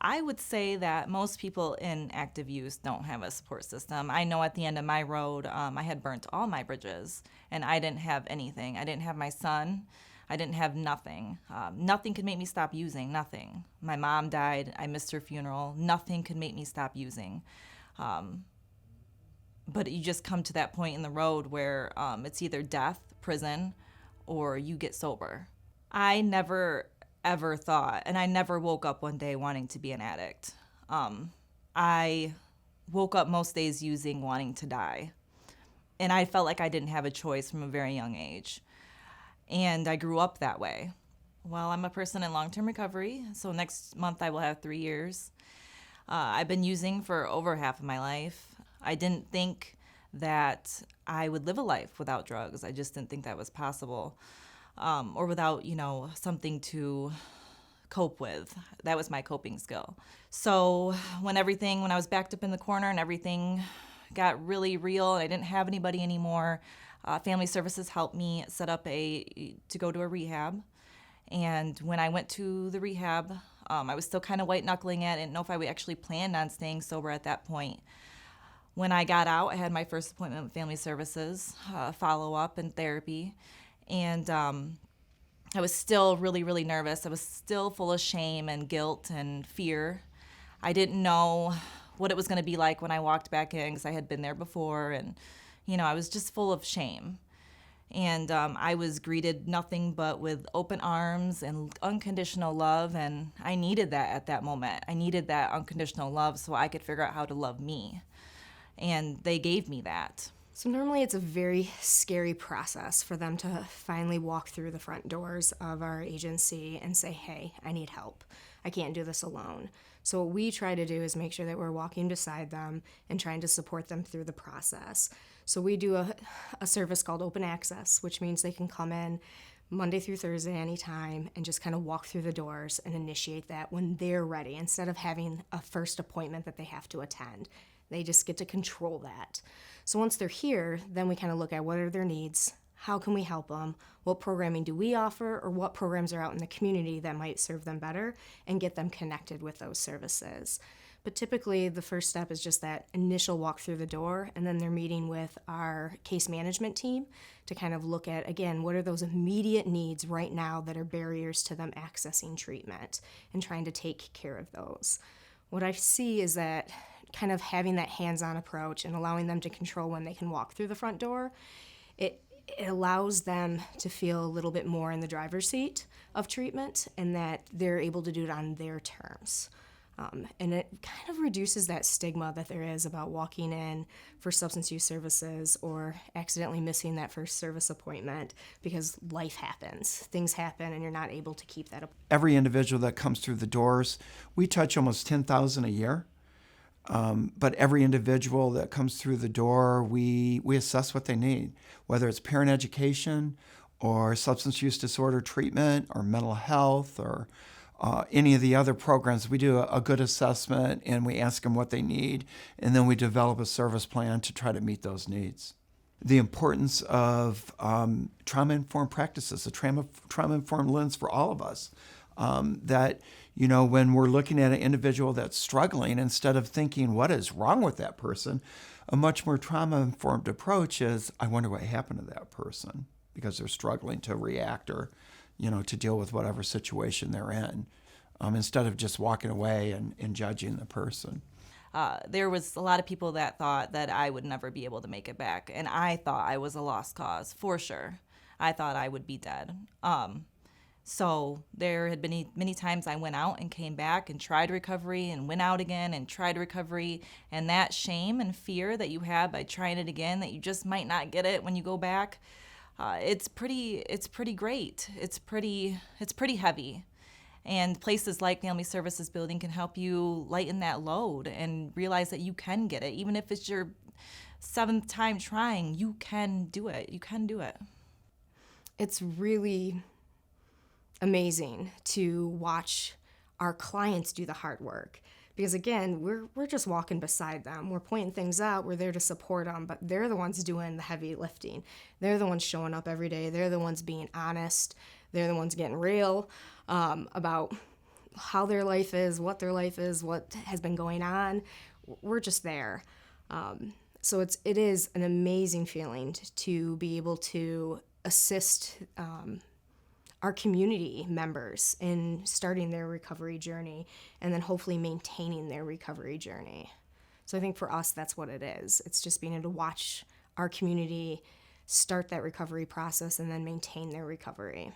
I would say that most people in active use don't have a support system. I know at the end of my road, I had burnt all my bridges and I didn't have anything. I didn't have my son. I didn't have nothing. Nothing could make me stop using, nothing. My mom died. I missed her funeral. Nothing could make me stop using. But you just come to that point in the road where it's either death, prison, or you get sober. I never ever thought, and I never woke up one day wanting to be an addict. I woke up most days wanting to die. And I felt like I didn't have a choice from a very young age. And I grew up that way. Well, I'm a person in long-term recovery, so next month I will have 3 years. I've been using for over half of my life. I didn't think that I would live a life without drugs. I just didn't think that was possible, or without, something to cope with. That was my coping skill. So when I was backed up in the corner and everything got really real and I didn't have anybody anymore, Family Services helped me set up to go to a rehab. And when I went to the rehab, I was still kind of white knuckling it. I didn't know if I would actually planned on staying sober at that point. When I got out, I had my first appointment with Family Services, follow-up and therapy. And I was still really, really nervous. I was still full of shame and guilt and fear. I didn't know what it was going to be like when I walked back in because I had been there before. And, I was just full of shame. And I was greeted nothing but with open arms and unconditional love. And I needed that at that moment. I needed that unconditional love so I could figure out how to love me. And they gave me that. So normally it's a very scary process for them to finally walk through the front doors of our agency and say, hey, I need help. I can't do this alone. So what we try to do is make sure that we're walking beside them and trying to support them through the process. So we do a service called Open Access, which means they can come in Monday through Thursday anytime and just kind of walk through the doors and initiate that when they're ready, instead of having a first appointment that they have to attend. They just get to control that. So once they're here, then we kind of look at what are their needs, how can we help them, what programming do we offer, or what programs are out in the community that might serve them better, and get them connected with those services. But typically the first step is just that initial walk through the door, and then they're meeting with our case management team to kind of look at, again, what are those immediate needs right now that are barriers to them accessing treatment, and trying to take care of those. What I see is that kind of having that hands-on approach and allowing them to control when they can walk through the front door, it allows them to feel a little bit more in the driver's seat of treatment, and that they're able to do it on their terms. And it kind of reduces that stigma that there is about walking in for substance use services or accidentally missing that first service appointment, because life happens. Things happen and you're not able to keep that up. Every individual that comes through the doors, we touch almost 10,000 a year. But every individual that comes through the door, we assess what they need, whether it's parent education or substance use disorder treatment or mental health or any of the other programs. We do a good assessment and we ask them what they need, and then we develop a service plan to try to meet those needs. The importance of trauma-informed practices, a trauma-informed lens for all of us. That, when we're looking at an individual that's struggling, instead of thinking, what is wrong with that person, a much more trauma-informed approach is, I wonder what happened to that person, because they're struggling to react or, to deal with whatever situation they're in, instead of just walking away and judging the person. There was a lot of people that thought that I would never be able to make it back, and I thought I was a lost cause, for sure. I thought I would be dead. So there had been many times I went out and came back and tried recovery and went out again and tried recovery, and that shame and fear that you have by trying it again, that you just might not get it when you go back, it's pretty great. It's pretty heavy. And places like Family Services Building can help you lighten that load and realize that you can get it. Even if it's your 7th time trying, you can do it. You can do it. It's really amazing to watch our clients do the hard work, because again, we're just walking beside them. We're pointing things out. We're there to support them, but they're the ones doing the heavy lifting. They're the ones showing up every day. They're the ones being honest. They're the ones getting real about how their life is, what has been going on. We're just there. So it is an amazing feeling to be able to assist our community members in starting their recovery journey and then hopefully maintaining their recovery journey. So I think for us, that's what it is. It's just being able to watch our community start that recovery process and then maintain their recovery.